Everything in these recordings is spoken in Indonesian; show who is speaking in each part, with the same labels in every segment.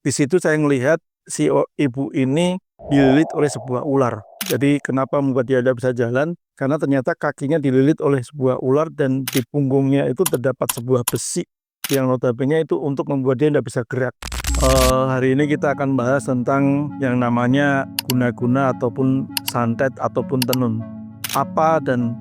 Speaker 1: Di situ saya melihat si ibu ini dililit oleh sebuah ular. Jadi kenapa membuat dia tidak bisa jalan? Karena ternyata kakinya dililit oleh sebuah ular dan di punggungnya itu terdapat sebuah besi yang notabene itu untuk membuat dia tidak bisa gerak. Hari ini kita akan bahas tentang yang namanya guna-guna ataupun santet ataupun tenun. Apa dan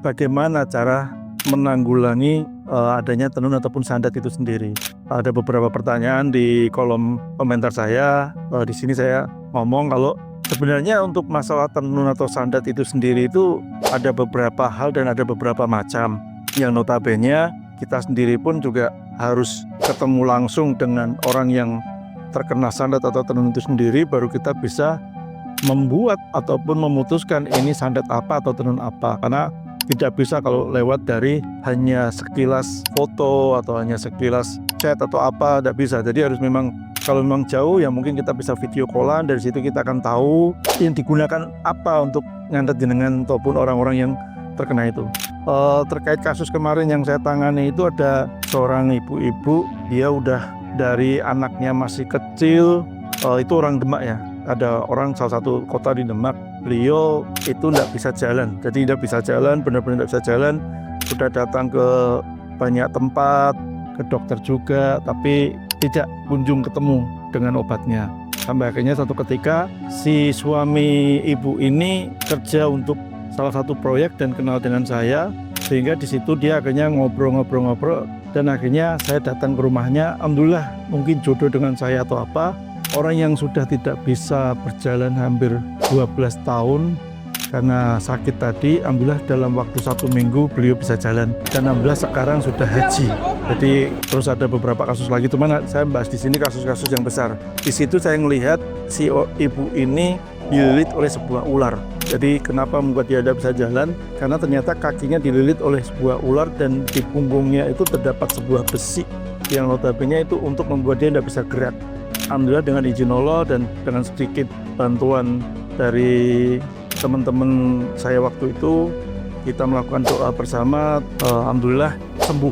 Speaker 1: bagaimana cara menanggulangi adanya tenun ataupun santet itu sendiri. Ada beberapa pertanyaan di kolom komentar saya. Di sini saya ngomong kalau sebenarnya untuk masalah tenun atau santet itu sendiri itu ada beberapa hal dan ada beberapa macam. Yang notabene kita sendiri pun juga harus ketemu langsung dengan orang yang terkena santet atau tenun itu sendiri, baru kita bisa membuat ataupun memutuskan ini santet apa atau tenun apa. Karena tidak bisa kalau lewat dari hanya sekilas foto atau hanya sekilas chat atau apa, tidak bisa. Jadi harus memang, kalau memang jauh ya mungkin kita bisa video callan, dari situ kita akan tahu yang digunakan apa untuk nyantet jenengan ataupun orang-orang yang terkena itu. Terkait kasus kemarin yang saya tangani itu ada seorang ibu-ibu, dia udah dari anaknya masih kecil, itu orang Demak ya, ada orang salah satu kota di Demak, beliau itu tidak bisa jalan, jadi tidak bisa jalan, benar-benar tidak bisa jalan, sudah datang ke banyak tempat, ke dokter juga, tapi tidak kunjung ketemu dengan obatnya. Sampai akhirnya satu ketika si suami ibu ini kerja untuk salah satu proyek dan kenal dengan saya, sehingga di situ dia akhirnya ngobrol-ngobrol dan akhirnya saya datang ke rumahnya. Alhamdulillah, mungkin jodoh dengan saya atau apa, orang yang sudah tidak bisa berjalan hampir 12 tahun karena sakit tadi, alhamdulillah dalam waktu 1 minggu beliau bisa jalan dan alhamdulillah sekarang sudah haji. Jadi terus ada beberapa kasus lagi, cuman saya bahas di sini kasus-kasus yang besar. Di situ saya melihat si ibu ini dililit oleh sebuah ular. Jadi kenapa membuat dia tidak bisa jalan? Karena ternyata kakinya dililit oleh sebuah ular dan di punggungnya itu terdapat sebuah besi yang notabene itu untuk membuat dia tidak bisa gerak. Alhamdulillah dengan izin Allah dan dengan sedikit bantuan dari teman-teman saya waktu itu, kita melakukan doa bersama, alhamdulillah sembuh.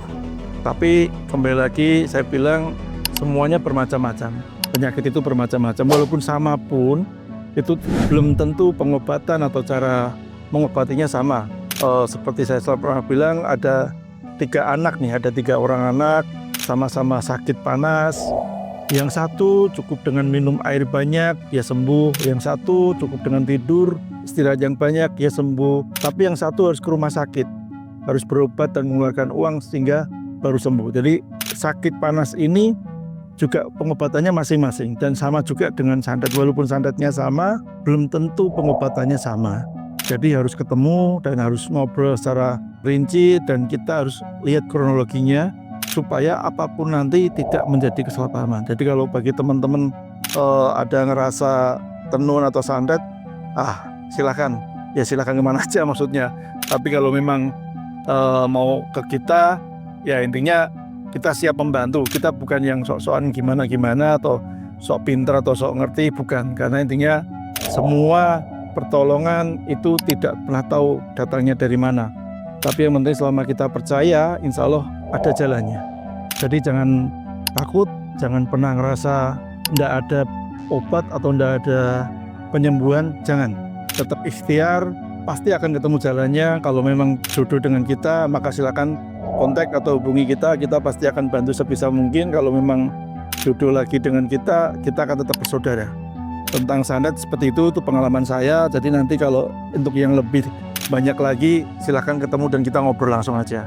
Speaker 1: Tapi kembali lagi saya bilang semuanya bermacam-macam, penyakit itu bermacam-macam, walaupun sama pun itu belum tentu pengobatan atau cara mengobatinya sama. Seperti saya selalu pernah bilang, ada 3 anak nih, ada 3 orang anak sama-sama sakit panas. Yang satu cukup dengan minum air banyak, dia sembuh. Yang satu cukup dengan tidur, istirahat yang banyak, dia sembuh. Tapi yang satu harus ke rumah sakit, harus berobat dan mengeluarkan uang sehingga baru sembuh. Jadi sakit panas ini juga pengobatannya masing-masing dan sama juga dengan santet. Walaupun santetnya sama, belum tentu pengobatannya sama. Jadi harus ketemu dan harus ngobrol secara rinci dan kita harus lihat kronologinya supaya apapun nanti tidak menjadi kesalahpahaman. Jadi kalau bagi teman-teman ada ngerasa tenun atau santet, silakan kemana aja maksudnya. Tapi kalau memang mau ke kita, ya intinya kita siap membantu. Kita bukan yang sok-sokan gimana-gimana atau sok pinter atau sok ngerti, bukan. Karena intinya semua pertolongan itu tidak pernah tahu datangnya dari mana. Tapi yang penting selama kita percaya, insya Allah ada jalannya. Jadi jangan takut, jangan pernah ngerasa tidak ada obat atau tidak ada penyembuhan, jangan. Tetap ikhtiar, pasti akan ketemu jalannya. Kalau memang jodoh dengan kita, maka silakan kontak atau hubungi kita pasti akan bantu sebisa mungkin. Kalau memang jodoh lagi dengan kita akan tetap bersaudara. Tentang santet seperti itu pengalaman saya. Jadi nanti kalau untuk yang lebih banyak lagi, silahkan ketemu dan kita ngobrol langsung aja.